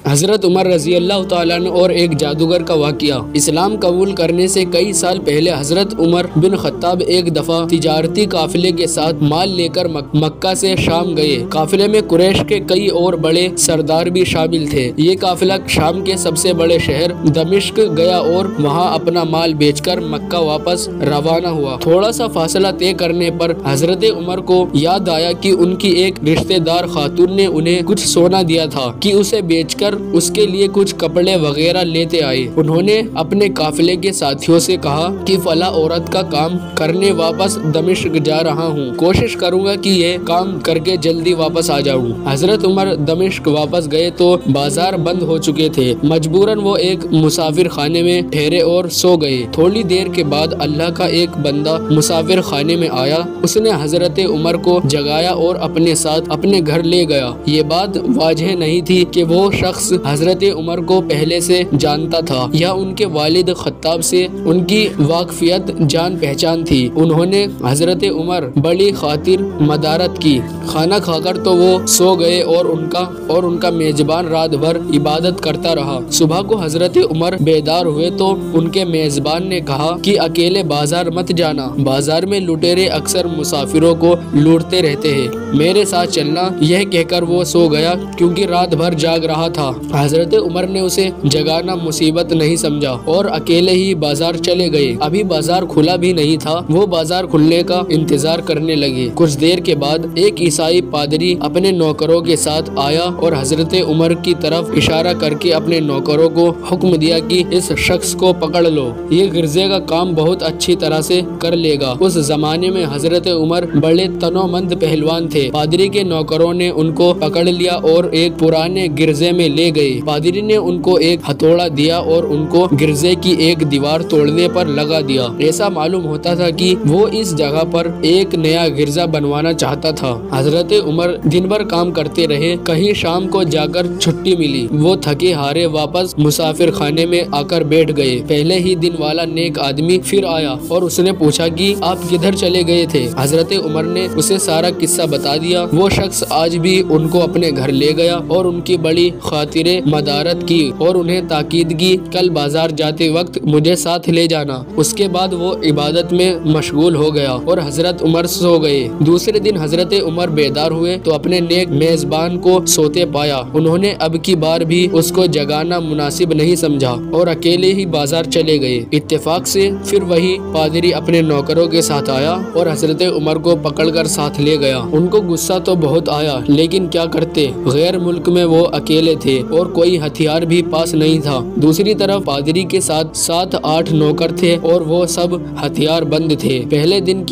हजरत उमर रजी अल्लाह तआला अन्हु और एक जादूगर का वाक़या। इस्लाम कबूल करने से कई साल पहले हजरत उमर बिन खत्ताब एक दफा तिजारती काफिले के साथ माल लेकर मक्का से शाम गए। काफिले में कुरैश के कई और बड़े सरदार भी शामिल थे। ये काफिला शाम के सबसे बड़े शहर दमिश्क गया और वहाँ अपना माल बेचकर मक्का वापस रवाना हुआ। थोड़ा सा फासला तय करने पर हजरत उमर को याद आया कि उनकी एक रिश्तेदार खातून ने उन्हें कुछ सोना दिया था कि उसे बेचकर उसके लिए कुछ कपड़े वगैरह लेते आए। उन्होंने अपने काफिले के साथियों से कहा कि फला औरत का काम करने वापस दमिश्क जा रहा हूँ, कोशिश करूँगा कि ये काम करके जल्दी वापस आ जाऊँ। हजरत उमर दमिश्क वापस गए तो बाजार बंद हो चुके थे। मजबूरन वो एक मुसाफिर खाने में ठहरे और सो गए। थोड़ी देर के बाद अल्लाह का एक बंदा मुसाफिर खाने में आया। उसने हजरत उमर को जगाया और अपने साथ अपने घर ले गया। ये बात वाजह नहीं थी कि वो शख्स हजरत उमर को पहले से जानता था या उनके वालिद खत्ताब से उनकी वाकफियत जान पहचान थी। उन्होंने हजरत उमर बड़ी खातिर मदारत की। खाना खाकर तो वो सो गए और उनका मेजबान रात भर इबादत करता रहा। सुबह को हजरत उमर बेदार हुए तो उनके मेजबान ने कहा कि अकेले बाजार मत जाना, बाजार में लुटेरे अक्सर मुसाफिरों को लूटते रहते हैं, मेरे साथ चलना। यह कहकर वो सो गया क्योंकि रात भर जाग रहा था। हजरत उमर ने उसे जगाना मुसीबत नहीं समझा और अकेले ही बाजार चले गए। अभी बाजार खुला भी नहीं था, वो बाजार खुलने का इंतजार करने लगे। कुछ देर के बाद एक ईसाई पादरी अपने नौकरों के साथ आया और हजरत उमर की तरफ इशारा करके अपने नौकरों को हुक्म दिया कि इस शख्स को पकड़ लो, ये गिरजे का काम बहुत अच्छी तरह से कर लेगा। उस जमाने में हजरत उमर बड़े तनोमंद पहलवान थे। पादरी के नौकरों ने उनको पकड़ लिया और एक पुराने गिरजे में ले गए। पादरी ने उनको एक हथौड़ा दिया और उनको गिरजे की एक दीवार तोड़ने पर लगा दिया। ऐसा मालूम होता था कि वो इस जगह पर एक नया गिरजा बनवाना चाहता था। हजरत उमर दिन भर काम करते रहे। कहीं शाम को जाकर छुट्टी मिली। वो थके हारे वापस मुसाफिर खाने में आकर बैठ गए। पहले ही दिन वाला नेक आदमी फिर आया और उसने पूछा कि आप किधर चले गए थे। हजरत उमर ने उसे सारा किस्सा बता दिया। वो शख्स आज भी उनको अपने घर ले गया और उनकी बड़ी खातिरे मदारत की और उन्हें ताकीद की कल बाजार जाते वक्त मुझे साथ ले जाना। उसके बाद वो इबादत में मशगूल हो गया और हजरत उमर सो गए। दूसरे दिन हजरत उमर बेदार हुए तो अपने नेक मेजबान को सोते पाया। उन्होंने अब की बार भी उसको जगाना मुनासिब नहीं समझा और अकेले ही बाजार चले गए। इत्तेफाक से फिर वही पादरी अपने नौकरों के साथ आया और हजरत उमर को पकड़कर साथ ले गया। उनको गुस्सा तो बहुत आया, लेकिन क्या करते, गैर मुल्क में वो अकेले थे और कोई हथियार भी पास नहीं था। दूसरी तरफ पादरी के साथ 7-8 नौकर थे और वो सब हथियार बंद थे। पहले दिन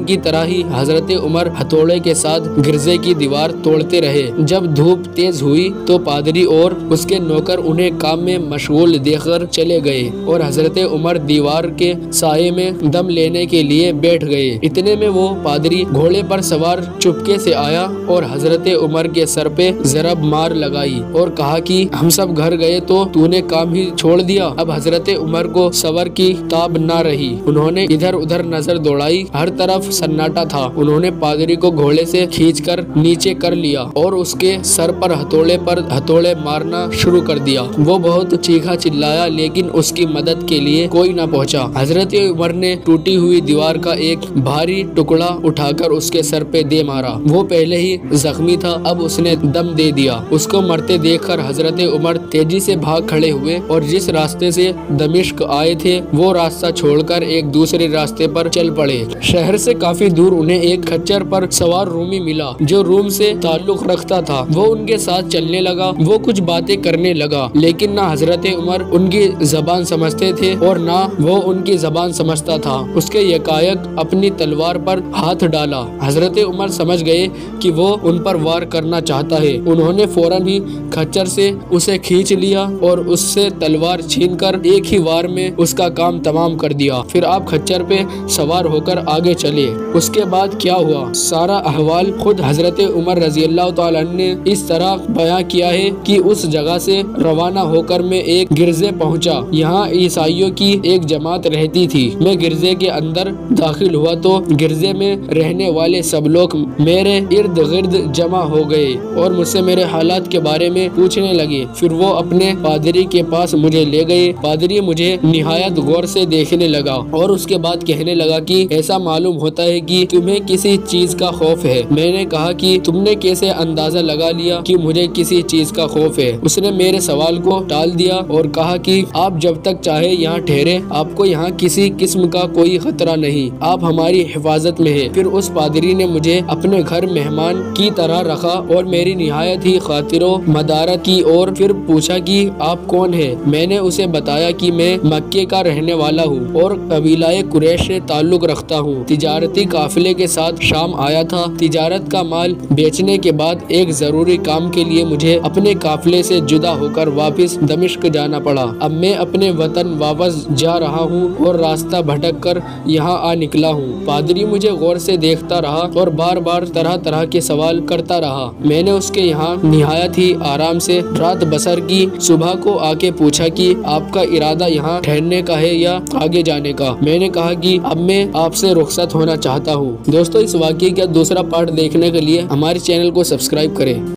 की तरह ही हजरत उमर हथौड़े के साथ गिरजे की दीवार तोड़ते रहे। जब धूप तेज हुई तो पादरी और उसके नौकर उन्हें काम में मशगूल देखकर चले गए और हजरत उमर दीवार के साये में दम लेने के लिए बैठ गए। इतने में वो पादरी घोड़े पर सवार चुपके से आया और हजरत उमर के सर पे जरब मार लगाई और कहा कि हम सब घर गए तो तूने काम ही छोड़ दिया। अब हजरत उमर को सबर की ताब ना रही। उन्होंने इधर उधर नजर दौड़ाई, हर तरफ सन्नाटा था। उन्होंने पादरी को घोड़े से खींचकर नीचे कर लिया और उसके सर पर हथौड़े मारना शुरू कर दिया। वो बहुत चीखा चिल्लाया, लेकिन उसकी मदद के लिए कोई न पहुंचा। हजरत उमर ने टूटी हुई दीवार का एक भारी टुकड़ा उठाकर उसके सर पे दे मारा। वो पहले ही जख्मी था, अब उसने दम दे दिया। उसको मरते देखकर हजरत उमर तेजी से भाग खड़े हुए और जिस रास्ते से दमिश्क आए थे वो रास्ता छोड़कर एक दूसरे रास्ते पर चल पड़े। शहर से काफी दूर उन्हें एक खच्चर पर सवार रूमी मिला जो रूम से ताल्लुक रखता था। वो उनके साथ चलने लगा। वो कुछ बातें करने लगा, लेकिन ना हजरत उमर उनकी जबान समझते थे और ना वो उनकी जबान समझता था। उसके यकायक अपनी तलवार पर हाथ डाला। हजरत उमर समझ गए कि वो उन पर वार करना चाहता है। उन्होंने फौरन ही खच्चर से उसे खींच लिया और उससे तलवार छीनकर एक ही वार में उसका काम तमाम कर दिया। फिर आप खच्चर पे सवार होकर आगे चले। उसके बाद क्या हुआ, सारा अहवाल खुद हजरत उमर रजी अल्लाह तआला अन्हु ने इस तरह बयां किया है कि उस जगह से रवाना होकर मैं एक गिरजे पहुंचा। यहाँ ईसाइयों की एक जमात रहती थी। मैं गिरजे के अंदर दाखिल हुआ तो गिरजे में रहने वाले सब लोग मेरे इर्द गिर्द जमा हो गए और मुझसे मेरे हालात के बारे में पूछने लगे। फिर वो अपने पादरी के पास मुझे ले गए। पादरी मुझे निहायत गौर से देखने लगा और उसके बाद कहने लगा कि ऐसा मालूम होता है कि तुम्हें किसी चीज का खौफ है। मैंने कहा कि तुमने कैसे अंदाजा लगा लिया कि मुझे किसी चीज का खौफ है। उसने मेरे सवाल को टाल दिया और कहा कि आप जब तक चाहे यहाँ ठहरे, आपको यहाँ किसी किस्म का कोई खतरा नहीं, आप हमारी हिफाजत में है। फिर उस पादरी ने मुझे अपने घर मेहमान की तरह रखा और मेरी निहायत ही खातिरो मदारत की और फिर पूछा कि आप कौन है। मैंने उसे बताया कि मैं मक्के का रहने वाला हूँ और कबीलाए कुरैश से ताल्लुक रखता हूँ। तिजारती काफिले के साथ शाम आया था। तिजारत का माल बेचने के बाद एक जरूरी काम के लिए मुझे अपने काफिले से जुदा होकर वापस दमिश्क जाना पड़ा। अब मैं अपने वतन वापस जा रहा हूँ और रास्ता भटक कर यहाँ आ निकला हूँ। पादरी मुझे गौर से देखता रहा और बार बार तरह तरह के सवाल करता रहा। मैंने उसके यहाँ निहायत ही आराम से रात बसर की। सुबह को आके पूछा कि आपका इरादा यहाँ ठहरने का है या आगे जाने का। मैंने कहा कि अब मैं आपसे रुखसत होना चाहता हूँ। दोस्तों, इस वाक़ये का दूसरा पार्ट देखने के लिए हमारे चैनल को सब्सक्राइब करें।